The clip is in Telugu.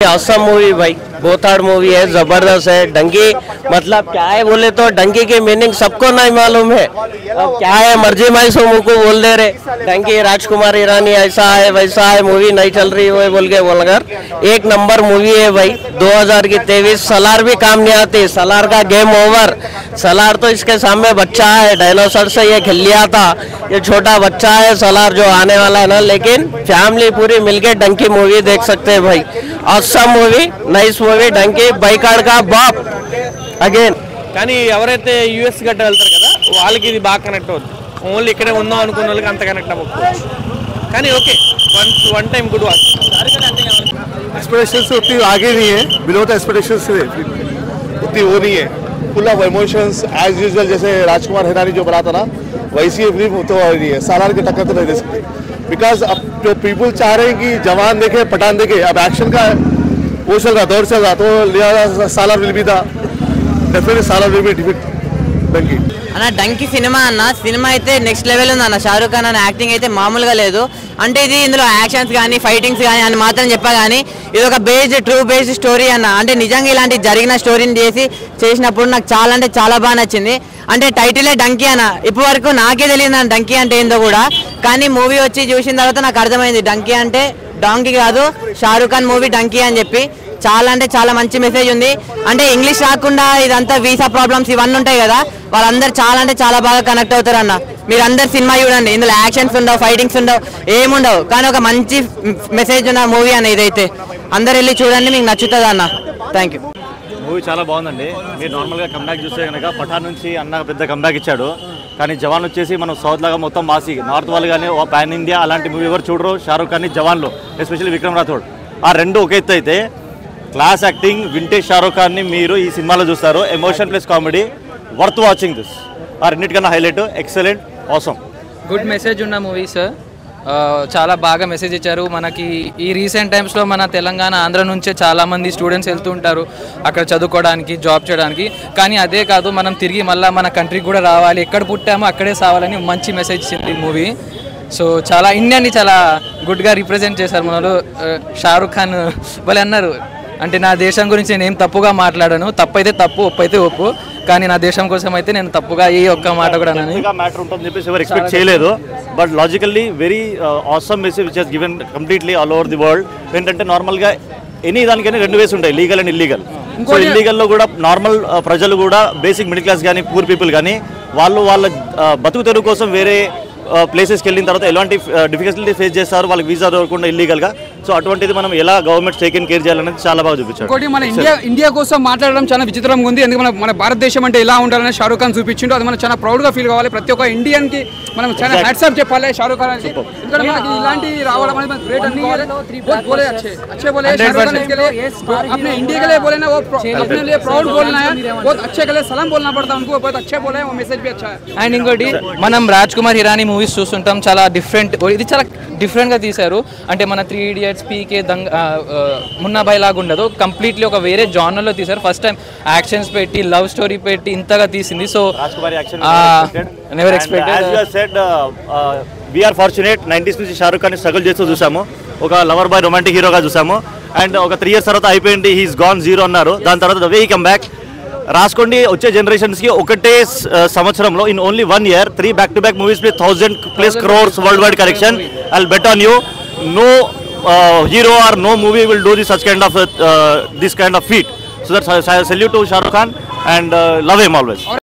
असम मूवी भाई, बोथाड़ मूवी है, जबरदस्त है। डंकी मतलब क्या है बोले तो डंकी की मीनिंग सबको नहीं मालूम है। अब क्या है मर्जी माई सो मुँह को बोल दे रहे डंकी राजकुमार ईरानी ऐसा है वैसा है, मूवी नहीं चल रही है बोल के बोलकर। एक नंबर मूवी है भाई। 2023 सलार भी काम नहीं आती, सलार का गेम ओवर। सलार तो इसके सामने बच्चा है, डायनासोर से ये खेल लिया था, ये छोटा बच्चा है सलार जो आने वाला है ना। लेकिन फैमिली पूरी मिलके डंकी मूवी देख सकते हैं भाई। Assam movie, nice movie, donkey boycott కా బాప్ అగైన్. కానీ ఎవరైతే యూఎస్ గట్ట వెళ్తారు కదా వాళ్ళకి ఇది బాగా కనెక్ట్ అవుతుంది. ఓన్లీ ఇక్కడే ఉందాం అనుకున్న వాళ్ళకి అంత కనెక్ట్ అవ్వకపోవచ్చు. కానీ okay, one time good watch. Expectation से उतनी आगे नहीं है, बिलो द एक्सपेक्टेशन से उतनी वो नहीं है। Full of emotions as usual, जैसे राजकुमार हिरानी जो बना था ना वैसी ये फिल्म तो नहीं है। सालार की टक्कर तो नहीं दे सकते, बिकॉज अब जो पीपल चाह रहे हैं कि जवान देखे पठान देखे, अब एक्शन का वो चल रहा, दौर चल रहा, तो लिहाजा Salaar will be the definitely Salaar will be defeat Dunki అన్న. డంకీ సినిమా అన్న, సినిమా అయితే నెక్స్ట్ లెవెల్ ఉంది అన్న. షారూక్ ఖాన్ అన్న యాక్టింగ్ అయితే మామూలుగా లేదు. అంటే ఇది ఇందులో యాక్షన్స్ కానీ ఫైటింగ్స్ కానీ అని మాత్రం చెప్పా కానీ ఇది ఒక ట్రూ బేస్డ్ స్టోరీ అన్న. అంటే నిజంగా ఇలాంటి జరిగిన స్టోరీని చేసినప్పుడు నాకు చాలా అంటే చాలా బాగా నచ్చింది. అంటే టైటిలే డంకీ అన్న. ఇప్పటి వరకు నాకే తెలియదు అన్న డంకీ అంటే ఏందో కూడా, కానీ మూవీ వచ్చి చూసిన తర్వాత నాకు అర్థమైంది డంకీ అంటే డాంకీ కాదు, షారూక్ ఖాన్ మూవీ డంకీ అని చెప్పి. చాలా అంటే చాలా మంచి మెసేజ్ ఉంది. అంటే ఇంగ్లీష్ రాకుండా ఇదంతా వీసా ప్రాబ్లమ్స్ ఇవన్నీ ఉంటాయి కదా, వాళ్ళందరూ చాలా అంటే చాలా బాగా కనెక్ట్ అవుతారు అన్న. మీరు అందరు సినిమా చూడండి, ఇందులో యాక్షన్స్ ఉండవు, ఫైటింగ్స్ ఉండవు, ఏముండవు, కానీ ఒక మంచి మెసేజ్ ఉన్న మూవీ అన్న ఇదైతే. అందరు వెళ్ళి చూడండి, మీకు నచ్చుతుంది అన్న. Thank you. మూవీ చాలా బాగుందండి. మీరు నార్మల్గా కమ్బ్యాక్ చూస్తే కనుక పఠాన్ నుంచి అన్న పెద్ద కమ్బ్యాక్ ఇచ్చాడు, కానీ జవాన్ వచ్చేసి మనం సౌత్ లాగా మొత్తం మాసి నార్త్ వాళ్ళు కానీ పాన్ ఇండియా అలాంటి మూవీ ఎవరు చూడరు. షారూక్ ఖాన్ జవాన్లో ఎస్పెషల్లీ విక్రమ్ రాథోడ్, ఆ రెండు ఒక ఎత్తు అయితే క్లాస్ యాక్టింగ్ వింటేజ్ షారూక్ ఖాన్ని మీరు ఈ సినిమాలో చూస్తారు. Emotion plus comedy, worth watching this. ఆ రెండింటికన్నా highlight, excellent, awesome. Good message ఉన్న మూవీ సార్. చాలా బాగా మెసేజ్ ఇచ్చారు మనకి. ఈ రీసెంట్ టైమ్స్లో మన తెలంగాణ ఆంధ్ర నుంచే చాలామంది స్టూడెంట్స్ వెళ్తూ ఉంటారు అక్కడ చదువుకోవడానికి, జాబ్ చేయడానికి. కానీ అదే కాదు, మనం తిరిగి మళ్ళీ మన కంట్రీకి కూడా రావాలి, ఎక్కడ పుట్టామో అక్కడే సావాలని మంచి మెసేజ్ ఇచ్చింది ఈ మూవీ. సో చాలా ఇండియాని చాలా గుడ్గా రిప్రజెంట్ చేశారు మనలో. షారూక్ ఖాన్ వాళ్ళు అన్నారు, అంటే నా దేశం గురించి నేను ఏం తప్పుగా మాట్లాడాను, తప్పు అయితే తప్పు, ఒప్పు అయితే ఒప్పు, కానీ నా దేశం కోసం అయితే నేను తప్పుగా ఏ ఒక్క మాట కూడా మ్యాటర్ ఉంటుందని చెప్పేసి ఎవరు ఎక్స్పెక్ట్ చేయలేదు. But logically very awesome message which has given completely all over the world. ఏంటంటే నార్మల్గా ఎనీ దానికైనా రెండు వేస్ ఉంటాయి, లీగల్ అండ్ ఇల్లీగల్. సో ఇల్లీగల్లో కూడా నార్మల్ ప్రజలు కూడా బేసిక్ మిడిల్ క్లాస్ కానీ పూర్ పీపుల్ కానీ వాళ్ళు వాళ్ళ బతుకు తెరువు కోసం వేరే ప్లేసెస్కి వెళ్ళిన తర్వాత ఎలాంటి డిఫికల్టీ ఫేస్ చేస్తారు, వాళ్ళకి వీసా దొరకకుండా ఇల్లీగల్గా. సో అటువంటిది మనం ఎలా గవర్నమెంట్ టేకెన్ కేర్ చేయాలనేది చాలా బాగా చూపించారు. ఇంకోటి మన ఇండియా కోసం మాట్లాడడం చాలా విచిత్రంగా ఉంది. ఎందుకంటే మన భారతదేశం అంటే ఎలా ఉండాలని షారూక్ ఖాన్ చూపించిండు, అది మనం చాలా ప్రౌడ్గా ఫీల్ కావాలి. ప్రతి ఒక్క ఇండియన్కి మనం చాలా హ్యాట్సాప్ చెప్పాలి షారూక్ ఖాన్. ఎందుకంటే మనకి ఇలాంటి రావడం అనేది గ్రేట్ అనుకోవాలి. अच्छे बोले शाहरुख खान के लिए, अपने इंडिया के लिए बोले ना, वो अपने लिए प्राउड बोलना है, बहुत अच्छे के लिए सलाम बोलना पड़ता है उनको, बहुत अच्छे बोले, वो मैसेज भी अच्छा है. అండ్ ఇంకోటి మనం రాజ్కుమార్ హిరానీ మూవీస్ చూస్తుంటాం, చాలా డిఫరెంట్, ఇది చాలా డిఫరెంట్గా తీశారు. అంటే మన 3 Idiots, పీకే, మున్నాబాయ్ లాగా ఉండదు, కంప్లీట్లీ ఒక వేరే జానర్లో తీశారు. ఫస్ట్ టైం యాక్షన్స్ పెట్టి, లవ్ స్టోరీ పెట్టి ఇంతగా తీసింది. So never expected. We are fortunate 90s నుంచి షారూక్ ఖాన్ స్ట్రగుల్ చేస్తూ చూసాము, ఒక లవర్ బాయ్ రొమాంటిక్ హీరోగా చూసాము. అండ్ ఒక 3 years తర్వాత అయిపోయింది, హీస్ గాన్ జీరో అన్నారు. దాని తర్వాత the way he come back రాసుకోండి. వచ్చే జనరేషన్స్కి ఒకటే సంవత్సరంలో in only 1 year 3 back-to-back movies with 1000+ crores world wide collection. I will bet on you, no hero or no movie will do this kind of feat. So that's I salute to Shah Rukh Khan and love him always.